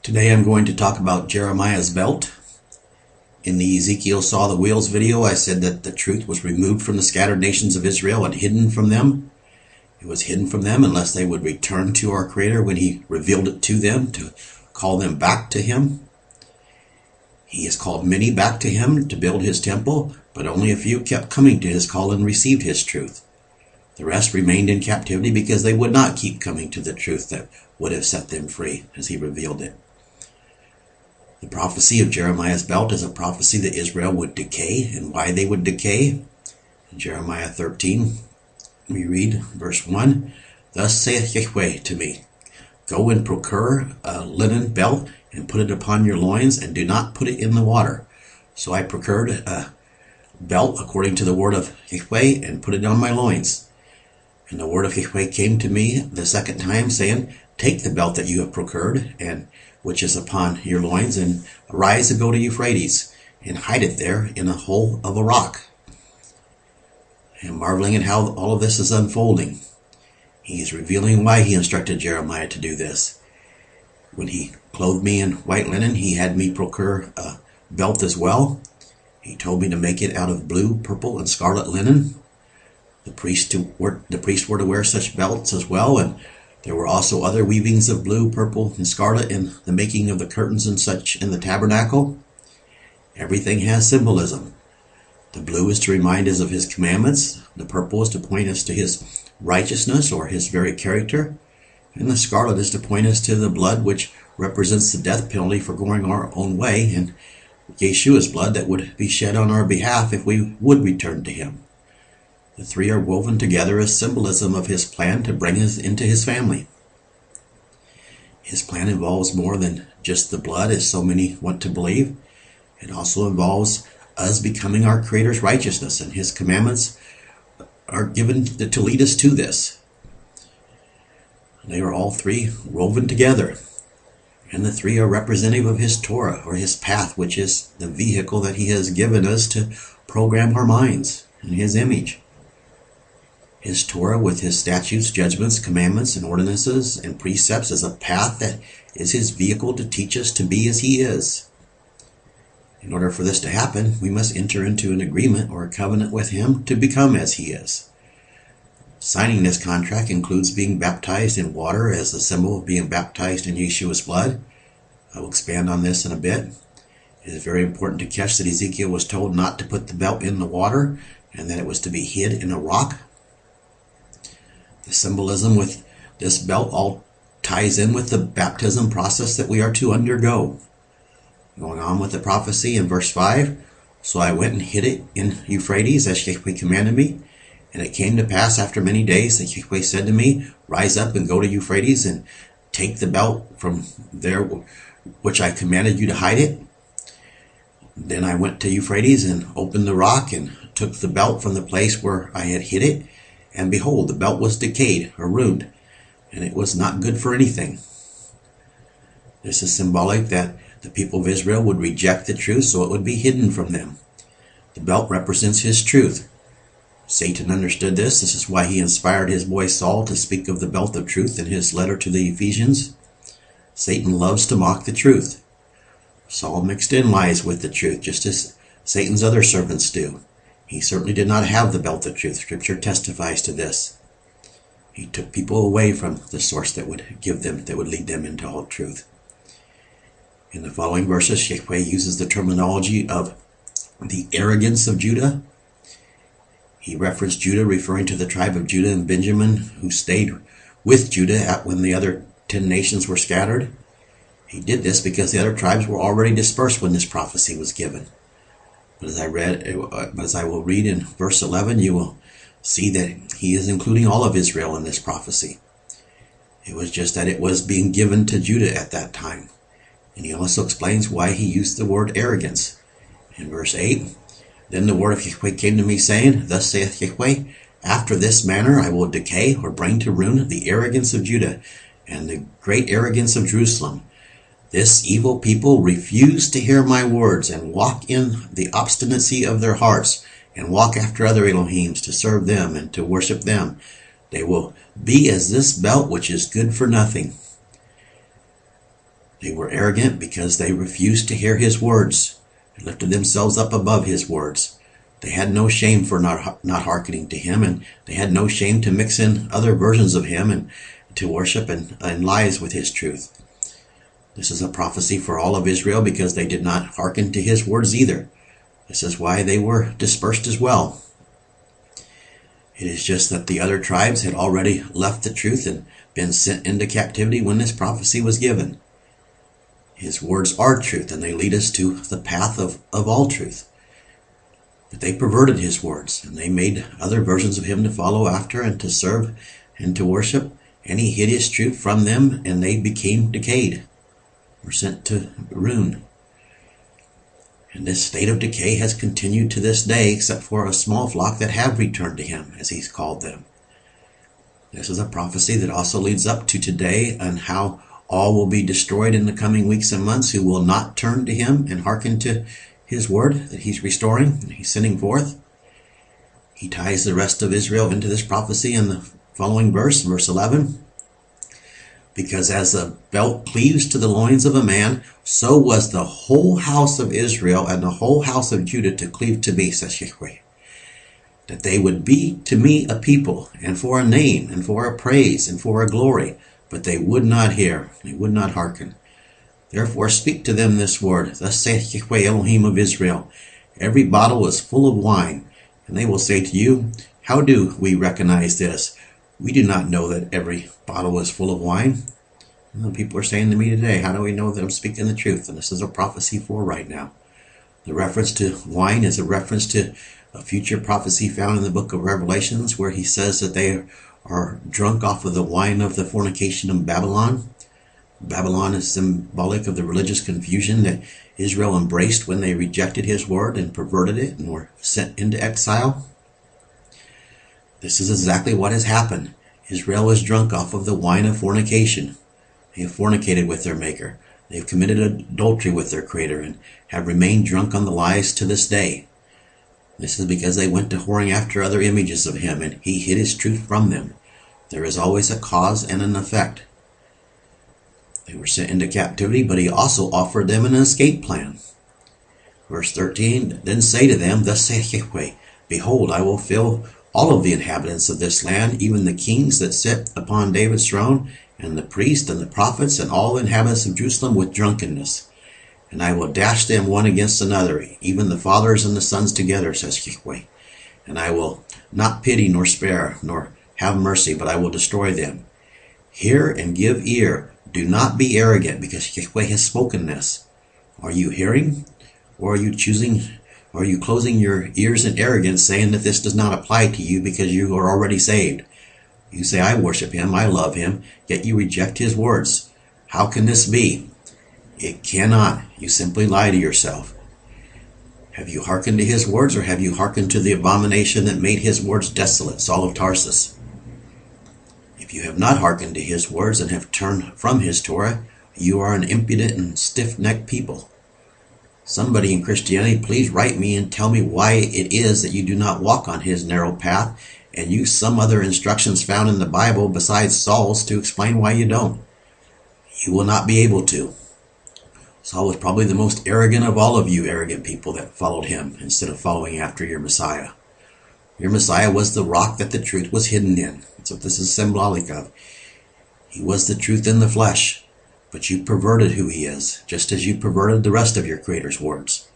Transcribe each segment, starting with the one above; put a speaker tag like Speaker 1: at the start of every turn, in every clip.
Speaker 1: Today I'm going to talk about Jeremiah's belt. In the Ezekiel Saw the Wheels video, I said that the truth was removed from the scattered nations of Israel and hidden from them. It was hidden from them unless they would return to our Creator when He revealed it to them, to call them back to Him. He has called many back to Him to build His temple, but only a few kept coming to His call and received His truth. The rest remained in captivity because they would not keep coming to the truth that would have set them free as He revealed it. The prophecy of Jeremiah's belt is a prophecy that Israel would decay, and why they would decay. In Jeremiah 13, we read verse 1, "Thus saith Yahweh to me, Go and procure a linen belt, and put it upon your loins, and do not put it in the water. So I procured a belt according to the word of Yahweh, and put it on my loins. And the word of Yahweh came to me the second time, saying, Take the belt that you have procured, and which is upon your loins, and arise and go to Euphrates, and hide it there in a hole of a rock." And marveling at how all of this is unfolding, He is revealing why He instructed Jeremiah to do this. When He clothed me in white linen, He had me procure a belt as well. He told me to make it out of blue, purple, and scarlet linen. The priests were to wear such belts as well, and there were also other weavings of blue, purple, and scarlet in the making of the curtains and such in the tabernacle. Everything has symbolism. The blue is to remind us of His commandments. The purple is to point us to His righteousness or His very character. And the scarlet is to point us to the blood which represents the death penalty for going our own way, and Yeshua's blood that would be shed on our behalf if we would return to Him. The three are woven together as symbolism of His plan to bring us into His family. His plan involves more than just the blood, as so many want to believe. It also involves us becoming our Creator's righteousness, and His commandments are given to lead us to this. They are all three woven together, and the three are representative of His Torah, or His path, which is the vehicle that He has given us to program our minds in His image. His Torah, with His statutes, judgments, commandments, and ordinances, and precepts, is a path that is His vehicle to teach us to be as He is. In order for this to happen, we must enter into an agreement or a covenant with Him to become as He is. Signing this contract includes being baptized in water as a symbol of being baptized in Yeshua's blood. I will expand on this in a bit. It is very important to catch that Ezekiel was told not to put the belt in the water, and that it was to be hid in a rock. The symbolism with this belt all ties in with the baptism process that we are to undergo. Going on with the prophecy in verse 5, "So I went and hid it in Euphrates as Yahweh commanded me. And it came to pass after many days that Yahweh said to me, Rise up and go to Euphrates and take the belt from there which I commanded you to hide it. Then I went to Euphrates and opened the rock and took the belt from the place where I had hid it. And behold, the belt was decayed or ruined, and it was not good for anything." This is symbolic that the people of Israel would reject the truth, so it would be hidden from them. The belt represents His truth. Satan understood this. This is why he inspired his boy Saul to speak of the belt of truth in his letter to the Ephesians. Satan loves to mock the truth. Saul mixed in lies with the truth, just as Satan's other servants do. He certainly did not have the belt of truth. Scripture testifies to this. He took people away from the source that would lead them into all truth. In the following verses, Yahweh uses the terminology of the arrogance of Judah. He referenced Judah, referring to the tribe of Judah and Benjamin, who stayed with Judah when the other 10 nations were scattered. He did this because the other tribes were already dispersed when this prophecy was given. But as I will read in verse 11, you will see that He is including all of Israel in this prophecy. It was just that it was being given to Judah at that time. And He also explains why He used the word arrogance. In verse 8, "Then the word of Yahweh came to me, saying, Thus saith Yahweh, After this manner I will decay or bring to ruin the arrogance of Judah and the great arrogance of Jerusalem. This evil people refuse to hear my words and walk in the obstinacy of their hearts and walk after other Elohims to serve them and to worship them. They will be as this belt which is good for nothing." They were arrogant because they refused to hear his words. They lifted themselves up above his words. They had no shame for not hearkening to him, and they had no shame to mix in other versions of him and to worship and lies with his truth. This is a prophecy for all of Israel because they did not hearken to his words either. This is why they were dispersed as well. It is just that the other tribes had already left the truth and been sent into captivity when this prophecy was given. His words are truth, and they lead us to the path of all truth. But they perverted his words, and they made other versions of him to follow after and to serve and to worship, and he hid his truth from them, and they became decayed, were sent to ruin. And this state of decay has continued to this day, except for a small flock that have returned to him, as he's called them. This is a prophecy that also leads up to today, and how all will be destroyed in the coming weeks and months who will not turn to him and hearken to his word that he's restoring and he's sending forth. He ties the rest of Israel into this prophecy in the following verse, verse 11. Because as a belt cleaves to the loins of a man, so was the whole house of Israel and the whole house of Judah to cleave to me, says Yahweh. That they would be to me a people, and for a name, and for a praise, and for a glory. But they would not hear, they would not hearken. Therefore speak to them this word. Thus saith Yahweh Elohim of Israel, every bottle is full of wine. And they will say to you, how do we recognize this? We do not know that every bottle is full of wine. And people are saying to me today, how do we know that I'm speaking the truth? And this is a prophecy for right now. The reference to wine is a reference to a future prophecy found in the book of Revelations, where he says that they are drunk off of the wine of the fornication of Babylon. Babylon is symbolic of the religious confusion that Israel embraced when they rejected his word and perverted it and were sent into exile. This is exactly what has happened. Israel is drunk off of the wine of fornication. They have fornicated with their maker. They have committed adultery with their creator and have remained drunk on the lies to this day. This is because they went to whoring after other images of him, and he hid his truth from them. There is always a cause and an effect. They were sent into captivity, but he also offered them an escape plan. Verse 13, then say to them, thus saith Yahweh, behold, I will fill all of the inhabitants of this land, even the kings that sit upon David's throne, and the priests and the prophets, and all the inhabitants of Jerusalem with drunkenness. And I will dash them one against another, even the fathers and the sons together, says Yahweh. And I will not pity nor spare, nor have mercy, but I will destroy them. Hear and give ear. Do not be arrogant, because Yahweh has spoken this. Are you hearing? Or are you closing your ears in arrogance, saying that this does not apply to you because you are already saved? You say, I worship him, I love him, yet you reject his words. How can this be? It cannot. You simply lie to yourself. Have you hearkened to his words, or have you hearkened to the abomination that made his words desolate, Saul of Tarsus? If you have not hearkened to his words and have turned from his Torah, you are an impudent and stiff-necked people. Somebody in Christianity, please write me and tell me why it is that you do not walk on his narrow path and use some other instructions found in the Bible besides Saul's to explain why you don't. You will not be able to. Saul was probably the most arrogant of all of you arrogant people that followed him instead of following after your Messiah. Your Messiah was the rock that the truth was hidden in. That's what this is symbolic of. He was the truth in the flesh, but you perverted who he is, just as you perverted the rest of your Creator's words.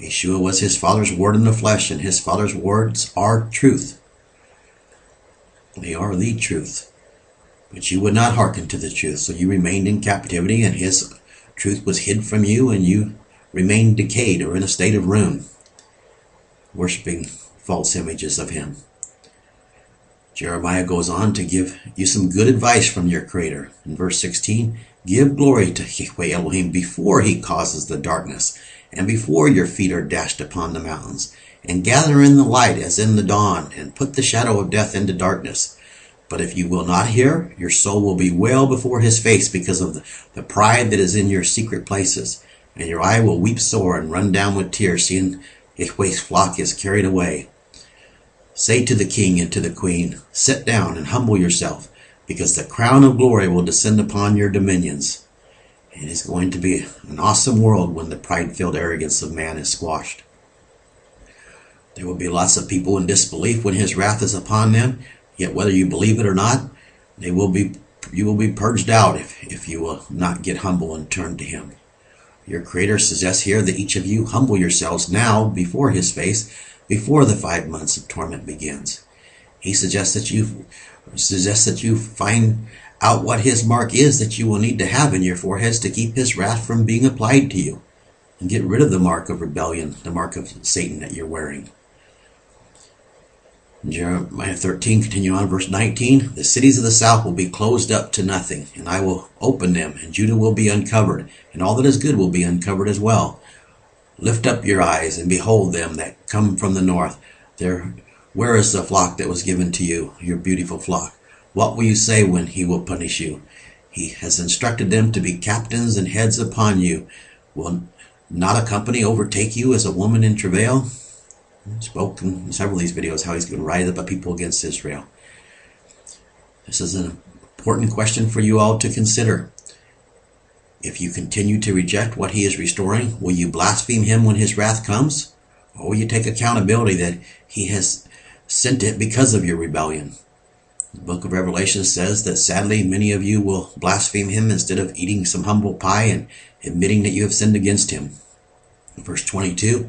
Speaker 1: Yeshua was his Father's word in the flesh, and his Father's words are truth. They are the truth. But you would not hearken to the truth, so you remained in captivity, and his truth was hid from you, and you remained decayed or in a state of ruin, worshiping false images of him. Jeremiah goes on to give you some good advice from your Creator. In verse 16, give glory to Yahweh Elohim before he causes the darkness, and before your feet are dashed upon the mountains, and gather in the light as in the dawn, and put the shadow of death into darkness. But if you will not hear, your soul will bewail before his face because of the pride that is in your secret places, and your eye will weep sore and run down with tears, seeing Yahweh's flock is carried away. Say to the king and to the queen, sit down and humble yourself, because the crown of glory will descend upon your dominions. It is going to be an awesome world when the pride-filled arrogance of man is squashed. There will be lots of people in disbelief when his wrath is upon them, yet whether you believe it or not, you will be purged out if you will not get humble and turn to him. Your Creator suggests here that each of you humble yourselves now before his face, before the 5 months of torment begins. He suggests that you find out what his mark is that you will need to have in your foreheads to keep his wrath from being applied to you, and get rid of the mark of rebellion, the mark of Satan that you're wearing. Jeremiah 13, continue on, verse 19. The cities of the south will be closed up to nothing, and I will open them, and Judah will be uncovered, and all that is good will be uncovered as well. Lift up your eyes, and behold them that come from the north. Where is the flock that was given to you, your beautiful flock? What will you say when he will punish you? He has instructed them to be captains and heads upon you. Will not a company overtake you as a woman in travail? I've spoken in several of these videos how he's going to rise up a people against Israel. This is an important question for you all to consider. If you continue to reject what he is restoring, will you blaspheme him when his wrath comes? Or will you take accountability that he has sent it because of your rebellion? The book of Revelation says that sadly many of you will blaspheme him instead of eating some humble pie and admitting that you have sinned against him. Verse 22,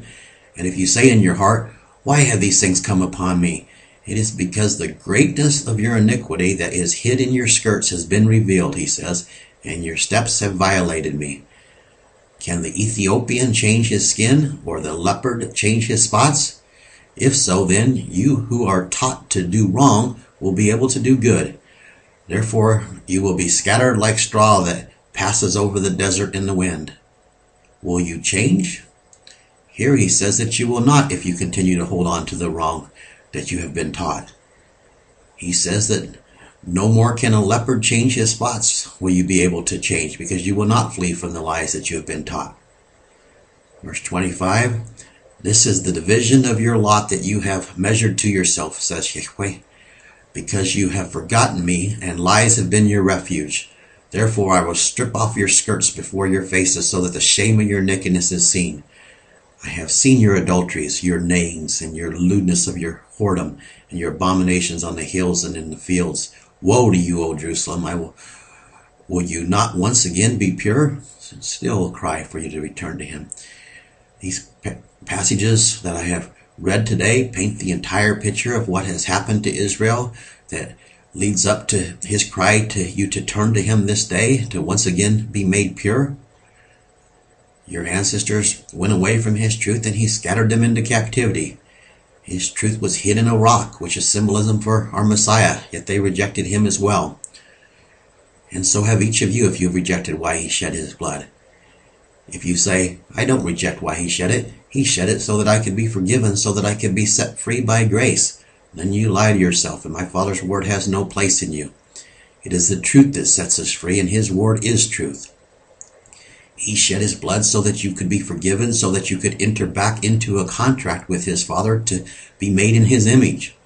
Speaker 1: and if you say in your heart, why have these things come upon me? It is because the greatness of your iniquity that is hid in your skirts has been revealed, he says, and your steps have violated me. Can the Ethiopian change his skin, or the leopard change his spots? If so, then you who are taught to do wrong will be able to do good. Therefore you will be scattered like straw that passes over the desert in the wind. Will you change? Here he says that you will not if you continue to hold on to the wrong that you have been taught. He says that no more can a leopard change his spots will you be able to change, because you will not flee from the lies that you have been taught. Verse 25, this is the division of your lot that you have measured to yourself, says Yahweh, because you have forgotten me, and lies have been your refuge. Therefore I will strip off your skirts before your faces, so that the shame of your nakedness is seen. I have seen your adulteries, your neighings, and your lewdness of your whoredom, and your abominations on the hills and in the fields. Woe to you, O Jerusalem! Will you not once again be pure? Still cry for you to return to him. These passages that I have read today paint the entire picture of what has happened to Israel that leads up to his cry to you to turn to him this day, to once again be made pure. Your ancestors went away from his truth, and he scattered them into captivity. His truth was hid in a rock, which is symbolism for our Messiah, yet they rejected him as well. And so have each of you if you have rejected why he shed his blood. If you say, I don't reject why he shed it so that I could be forgiven, so that I could be set free by grace, then you lie to yourself, and my Father's word has no place in you. It is the truth that sets us free, and his word is truth. He shed his blood so that you could be forgiven, so that you could enter back into a contract with his Father to be made in his image.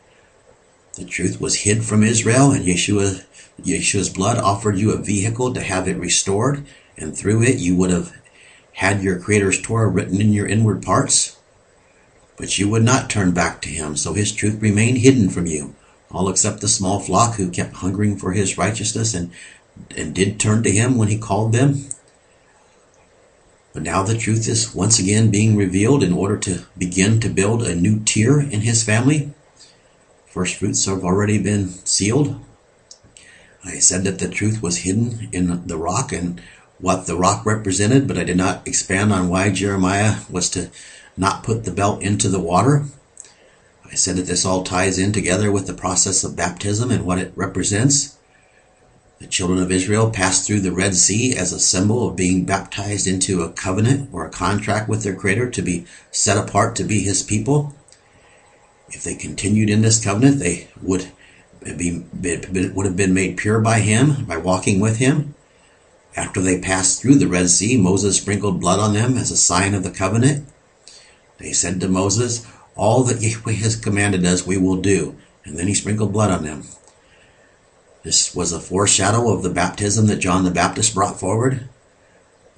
Speaker 1: The truth was hid from Israel, and Yeshua's blood offered you a vehicle to have it restored, and through it you would have had your Creator's Torah written in your inward parts. But you would not turn back to him, so his truth remained hidden from you, all except the small flock who kept hungering for his righteousness and did turn to him when he called them. But now the truth is once again being revealed in order to begin to build a new tier in his family. First fruits have already been sealed. I said that the truth was hidden in the rock and what the rock represented, but I did not expand on why Jeremiah was to not put the belt into the water. I said that this all ties in together with the process of baptism and what it represents. The children of Israel passed through the Red Sea as a symbol of being baptized into a covenant or a contract with their Creator to be set apart to be his people. If they continued in this covenant, they would have been made pure by him, by walking with him. After they passed through the Red Sea, Moses sprinkled blood on them as a sign of the covenant. They said to Moses, all that Yahweh has commanded us we will do. And then he sprinkled blood on them. This was a foreshadow of the baptism that John the Baptist brought forward.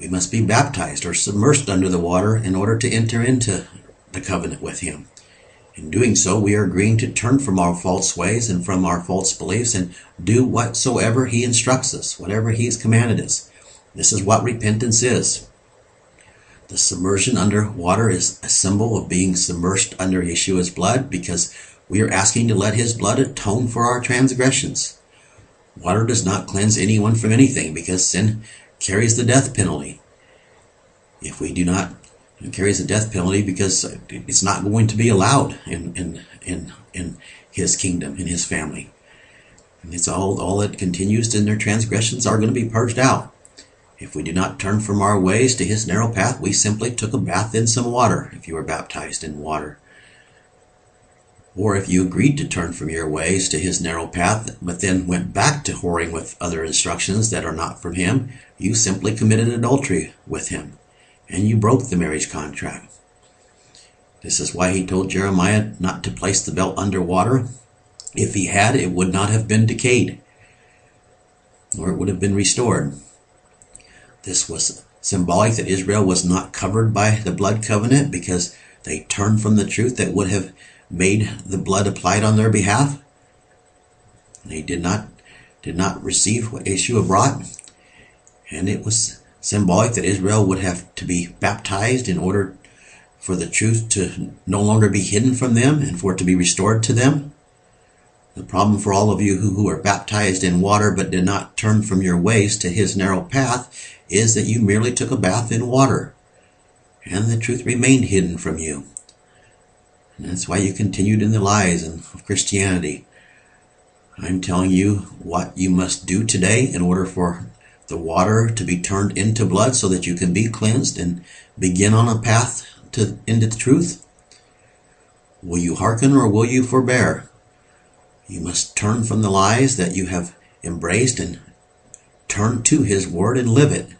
Speaker 1: We must be baptized or submersed under the water in order to enter into the covenant with him. In doing so, we are agreeing to turn from our false ways and from our false beliefs and do whatsoever he instructs us, whatever he has commanded us. This is what repentance is. The submersion under water is a symbol of being submersed under Yeshua's blood, because we are asking to let his blood atone for our transgressions. Water does not cleanse anyone from anything, because sin carries the death penalty. If we do not, it carries the death penalty because it's not going to be allowed in his kingdom, in his family. And it's all that continues in their transgressions are going to be purged out. If we do not turn from our ways to his narrow path, we simply took a bath in some water, if you were baptized in water. Or if you agreed to turn from your ways to his narrow path, but then went back to whoring with other instructions that are not from him, you simply committed adultery with him, and you broke the marriage contract. This is why he told Jeremiah not to place the belt under water. If he had, it would not have been decayed, or it would have been restored. This was symbolic that Israel was not covered by the blood covenant because they turned from the truth that would have made the blood applied on their behalf. They did not receive what Yeshua brought, and it was symbolic that Israel would have to be baptized in order for the truth to no longer be hidden from them and for it to be restored to them. The problem for all of you who are baptized in water but did not turn from your ways to his narrow path is that you merely took a bath in water, and the truth remained hidden from you. And that's why you continued in the lies of Christianity. I'm telling you what you must do today in order for the water to be turned into blood so that you can be cleansed and begin on a path into the truth. Will you hearken or will you forbear? You must turn from the lies that you have embraced and turn to his word and live it.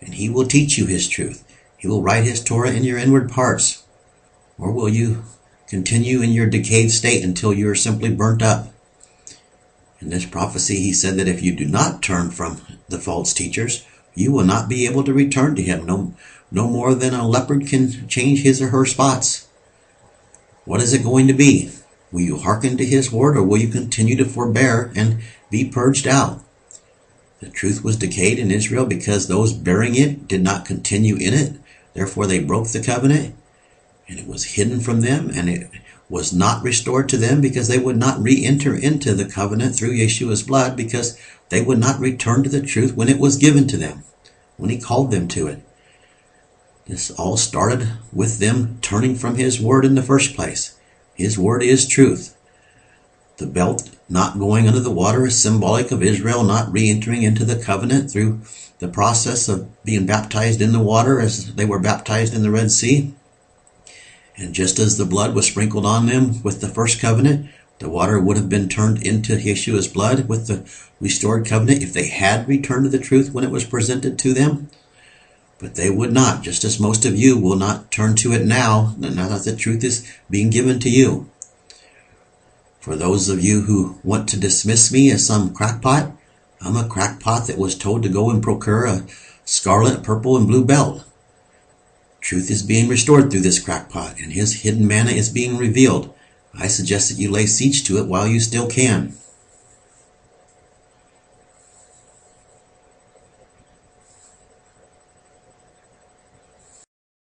Speaker 1: And he will teach you his truth. He will write his Torah in your inward parts. Or will you continue in your decayed state until you are simply burnt up? In this prophecy, he said that if you do not turn from the false teachers, you will not be able to return to him. No more than a leopard can change his or her spots. What is it going to be? Will you hearken to his word, or will you continue to forbear and be purged out? The truth was decayed in Israel because those bearing it did not continue in it. Therefore, they broke the covenant, and it was hidden from them, and it was not restored to them because they would not re-enter into the covenant through Yeshua's blood, because they would not return to the truth when it was given to them, when he called them to it. This all started with them turning from his word in the first place. His word is truth. The belt not going under the water is symbolic of Israel not re-entering into the covenant through the process of being baptized in the water as they were baptized in the Red Sea. And just as the blood was sprinkled on them with the first covenant, the water would have been turned into Yeshua's blood with the restored covenant if they had returned to the truth when it was presented to them. But they would not, just as most of you will not turn to it now that the truth is being given to you. For those of you who want to dismiss me as some crackpot, I'm a crackpot that was told to go and procure a scarlet, purple, and blue belt. Truth is being restored through this crackpot, and his hidden manna is being revealed. I suggest that you lay siege to it while you still can.